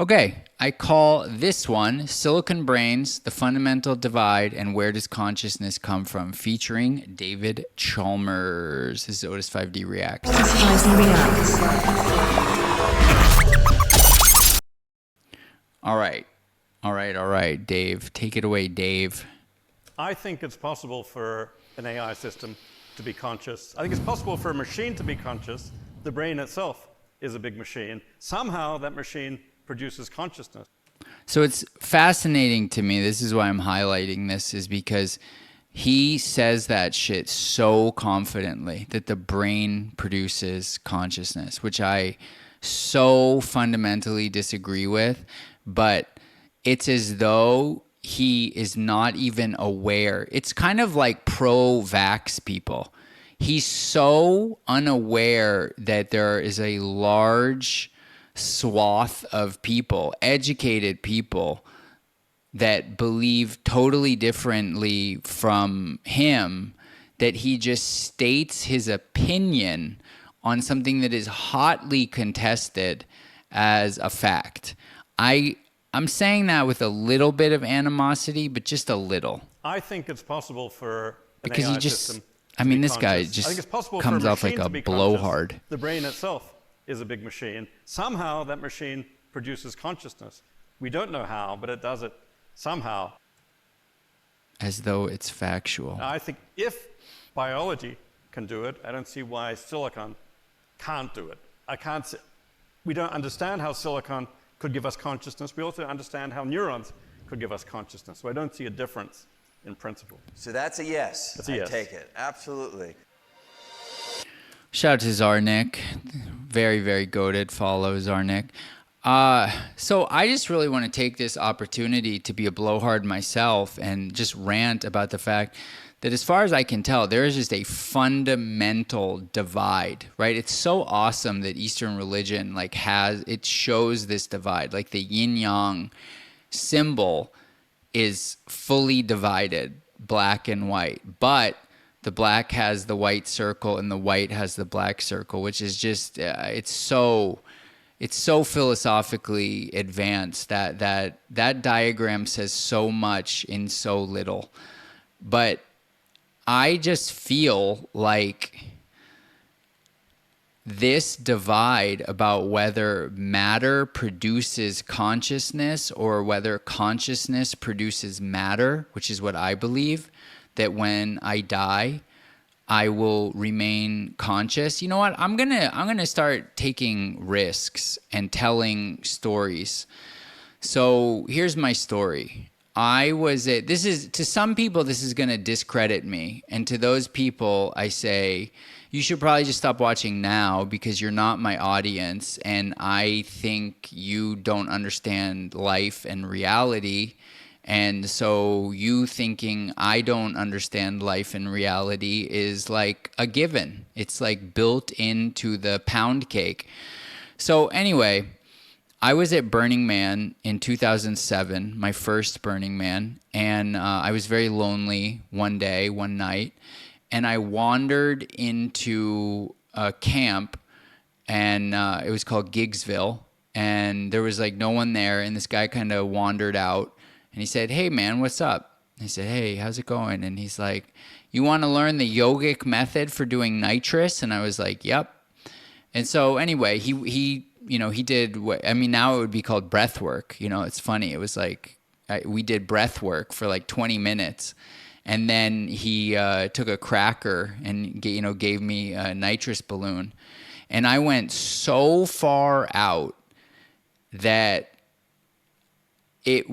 Okay, I call this one Silicon Brains, The Fundamental Divide, and Where Does Consciousness Come From? Featuring David Chalmers. This is Otis 5D Reacts. All right. All right, Dave. Take it away, Dave. I think it's possible for an AI system to be conscious. I think it's possible for a machine to be conscious. The brain itself is a big machine. Somehow that machine produces consciousness. So it's fascinating to me. This is why I'm highlighting this, is because he says that shit so confidently that the brain produces consciousness, which I so fundamentally disagree with. But it's as though he is not even aware. It's kind of like pro-vax people. He's so unaware that there is a large swath of people, educated people, that believe totally differently from him, that he just states his opinion on something that is hotly contested as a fact. I'm saying that with a little bit of animosity, but just a little. I think it's possible for an Because AI he just, system I to mean, be this guy conscious. I think it's just possible for comes a off like machine a to be conscious. blowhard. The brain itself is a big machine. Somehow that machine produces consciousness. We don't know how, but it does it somehow. As though it's factual. I think if biology can do it, I don't see why silicon can't do it. We don't understand how silicon could give us consciousness. We also understand how neurons could give us consciousness. So I don't see a difference in principle. So that's a yes. That's a yes. I take it. Absolutely. Shout out to Zarnik. Very, very goated. Follow Zarnik. So I just really want to take this opportunity to be a blowhard myself and just rant about the fact that, as far as I can tell, there is just a fundamental divide, right? It's so awesome that Eastern religion it shows this divide. Like the yin-yang symbol is fully divided, black and white, but the black has the white circle and the white has the black circle, which is just, it's so philosophically advanced that diagram says so much in so little. But I just feel like this divide about whether matter produces consciousness or whether consciousness produces matter, which is what I believe, that when I die, I will remain conscious. You know what? I'm gonna start taking risks and telling stories. So here's my story. To some people, this is going to discredit me. And to those people, I say, you should probably just stop watching now because you're not my audience. And I think you don't understand life and reality. And so you thinking I don't understand life and reality is like a given. It's like built into the pound cake. So anyway, I was at Burning Man in 2007, my first Burning Man, and I was very lonely one night, and I wandered into a camp, and it was called Giggsville, and there was like no one there, and this guy kind of wandered out, and he said, "Hey man, what's up?" I said, "Hey, how's it going?" And he's like, "You want to learn the yogic method for doing nitrous?" And I was like, "Yep." And so anyway, he did what, I mean, now it would be called breath work. It's funny. It was like, we did breath work for like 20 minutes. And then he took a cracker and, gave me a nitrous balloon. And I went so far out that it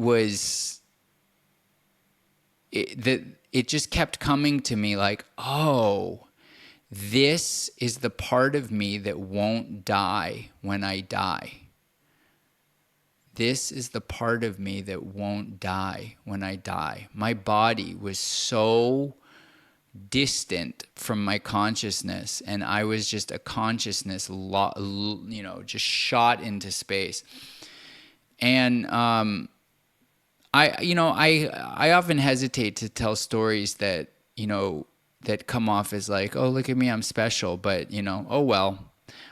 just kept coming to me like, oh, this is the part of me that won't die when I die. This is the part of me that won't die when I die. My body was so distant from my consciousness, and I was just a consciousness, just shot into space. And I often hesitate to tell stories that that come off as like, oh, look at me, I'm special. But, oh, well,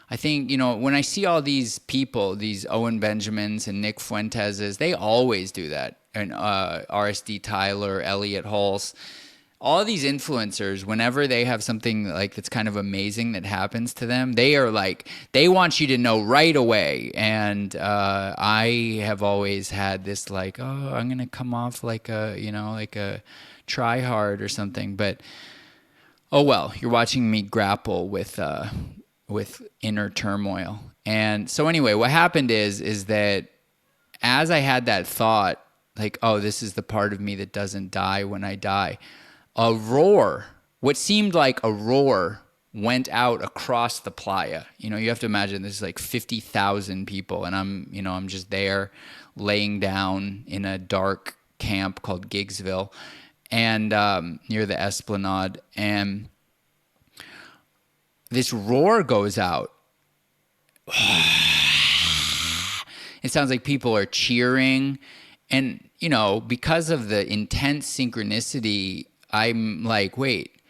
I think, when I see all these people, these Owen Benjamins and Nick Fuenteses, they always do that. And RSD Tyler, Elliot Hulse, all of these influencers, whenever they have something like that's kind of amazing that happens to them, they are like, they want you to know right away. And I have always had this like, oh, I'm going to come off like like a try hard or something. But oh well, you're watching me grapple with inner turmoil. And so anyway, what happened is that as I had that thought, like, oh, this is the part of me that doesn't die when I die, a roar, what seemed like a roar, went out across the playa. You have to imagine this is like 50,000 people, and I'm just there laying down in a dark camp called Giggsville, and near the Esplanade, and this roar goes out. It sounds like people are cheering. And, because of the intense synchronicity, I'm like, wait,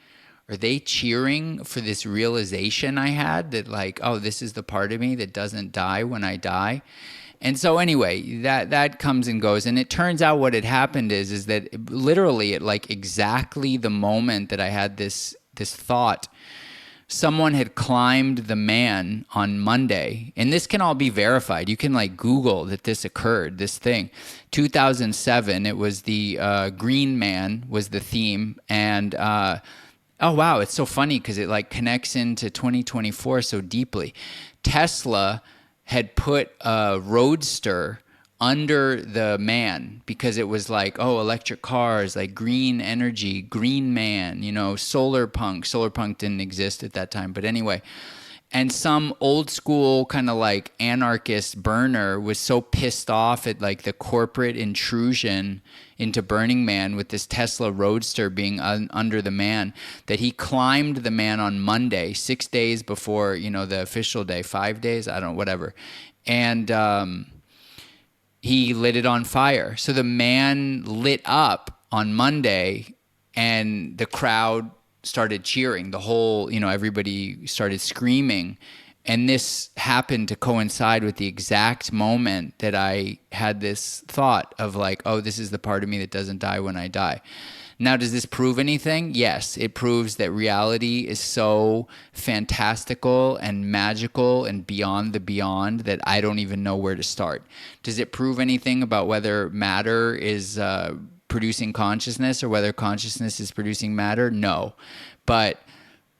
are they cheering for this realization I had that like, oh, this is the part of me that doesn't die when I die? And so anyway, that comes and goes. And it turns out what had happened is that literally at like exactly the moment that I had this thought, someone had climbed the man on Monday, and this can all be verified. You can like Google that this occurred, this thing. 2007, it was the Green Man was the theme, and oh wow, it's so funny because it like connects into 2024 so deeply. Tesla had put a Roadster under the man because it was like, oh, electric cars, like green energy, green man, solar punk. Solar punk didn't exist at that time. But anyway, and some old school kind of like anarchist burner was so pissed off at like the corporate intrusion into Burning Man with this Tesla Roadster being under the man that he climbed the man on Monday, 6 days before, the official day, 5 days, I don't know, whatever. And, he lit it on fire. So the man lit up on Monday, and the crowd started cheering. The whole, everybody started screaming. And this happened to coincide with the exact moment that I had this thought of like, oh, this is the part of me that doesn't die when I die. Now, does this prove anything? Yes, it proves that reality is so fantastical and magical and beyond the beyond that I don't even know where to start. Does it prove anything about whether matter is producing consciousness or whether consciousness is producing matter? No. But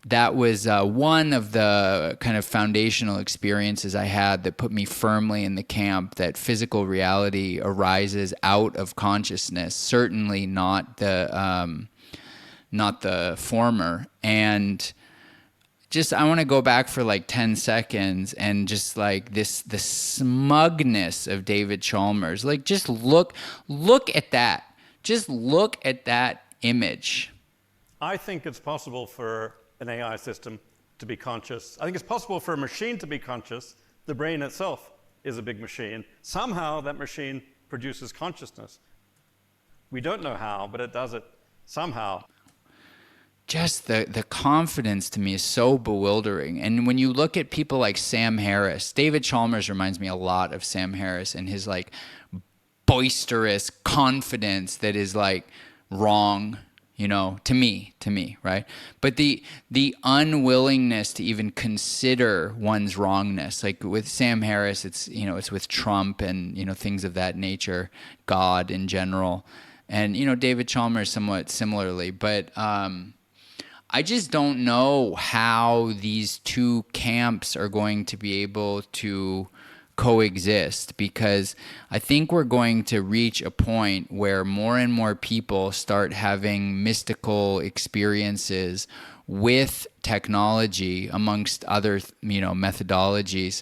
that was one of the kind of foundational experiences I had that put me firmly in the camp that physical reality arises out of consciousness, certainly not the former. And just I want to go back for like 10 seconds and just like the smugness of David Chalmers. Like just look at that. Just look at that image. I think it's possible for an AI system to be conscious. I think it's possible for a machine to be conscious. The brain itself is a big machine. Somehow that machine produces consciousness. We don't know how, but it does it somehow. Just the confidence to me is so bewildering. And when you look at people like Sam Harris, David Chalmers reminds me a lot of Sam Harris and his like boisterous confidence that is like wrong, to me, right? But the unwillingness to even consider one's wrongness, like with Sam Harris, it's with Trump and things of that nature, God in general, and David Chalmers somewhat similarly. But I just don't know how these two camps are going to be able to coexist, because I think we're going to reach a point where more and more people start having mystical experiences with technology amongst other methodologies,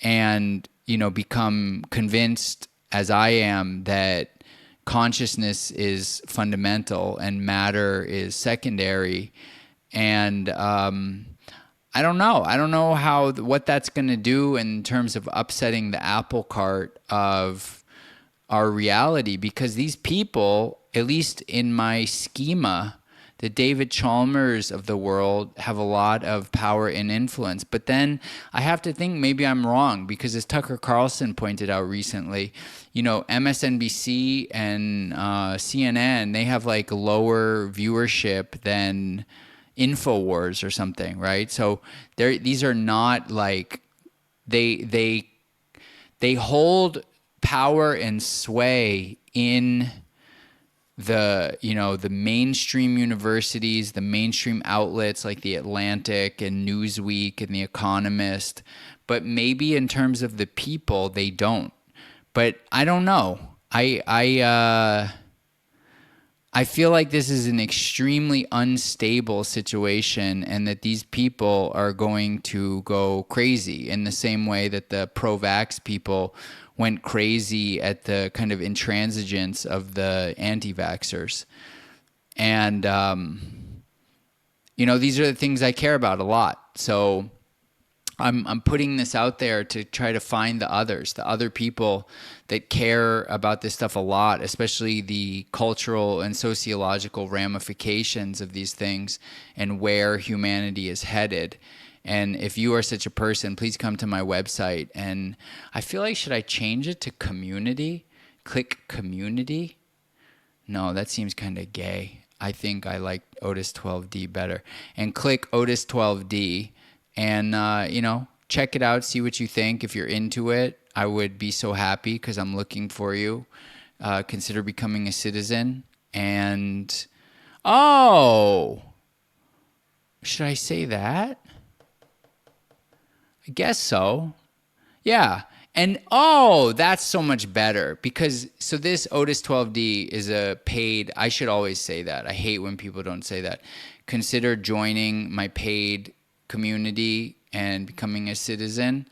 and become convinced, as I am, that consciousness is fundamental and matter is secondary. And I don't know. I don't know what that's going to do in terms of upsetting the apple cart of our reality, because these people, at least in my schema, the David Chalmers of the world have a lot of power and influence. But then I have to think maybe I'm wrong, because as Tucker Carlson pointed out recently, you know, MSNBC and CNN, they have like lower viewership than InfoWars or something, right? So these are not like they hold power and sway in the, you know, the mainstream universities, the mainstream outlets like the Atlantic and Newsweek and the Economist, but maybe in terms of the people they don't. But I don't know. I feel like this is an extremely unstable situation, and that these people are going to go crazy in the same way that the pro-vax people went crazy at the kind of intransigence of the anti-vaxxers. And, you know, these are the things I care about a lot. So I'm putting this out there to try to find the others, the other people that care about this stuff a lot, especially the cultural and sociological ramifications of these things and where humanity is headed. And if you are such a person, please come to my website. And I feel like, should I change it to community? Click community? No, that seems kind of gay. I think I like Otis 12D better. And click Otis 12D. And, you know, check it out, see what you think. If you're into it, I would be so happy, because I'm looking for you. Consider becoming a citizen. And, oh, should I say that? I guess so. Yeah. And, oh, that's so much better, because, so this Otis 12D is a paid, I should always say that. I hate when people don't say that. Consider joining my paid community and becoming a citizen.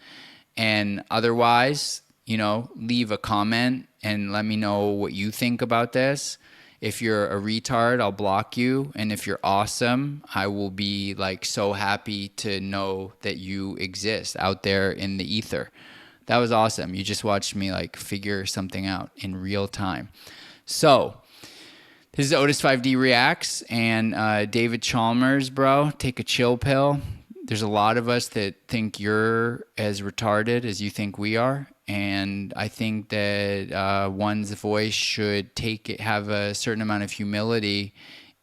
And otherwise, you know, leave a comment and let me know what you think about this. If you're a retard, I'll block you. And if you're awesome, I will be like so happy to know that you exist out there in the ether. That was awesome. You just watched me like figure something out in real time. So this is Otis 5D Reacts, and David Chalmers, bro, take a chill pill. There's a lot of us that think you're as retarded as you think we are. And I think that one's voice should have a certain amount of humility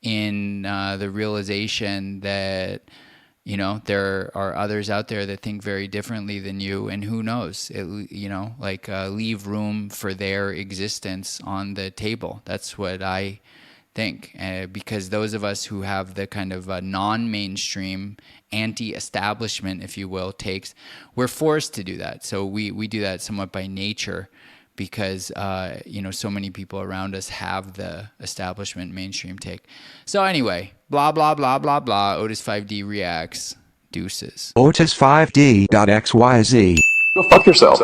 in the realization that, you know, there are others out there that think very differently than you. And who knows, you know, like leave room for their existence on the table. That's what I think, because those of us who have the kind of non-mainstream, anti-establishment, if you will, takes, we're forced to do that. So we do that somewhat by nature, because you know, so many people around us have the establishment mainstream take. So anyway, blah blah blah blah blah. Otis 5D Reacts. Deuces. Otis5D.xyz. Go fuck yourself.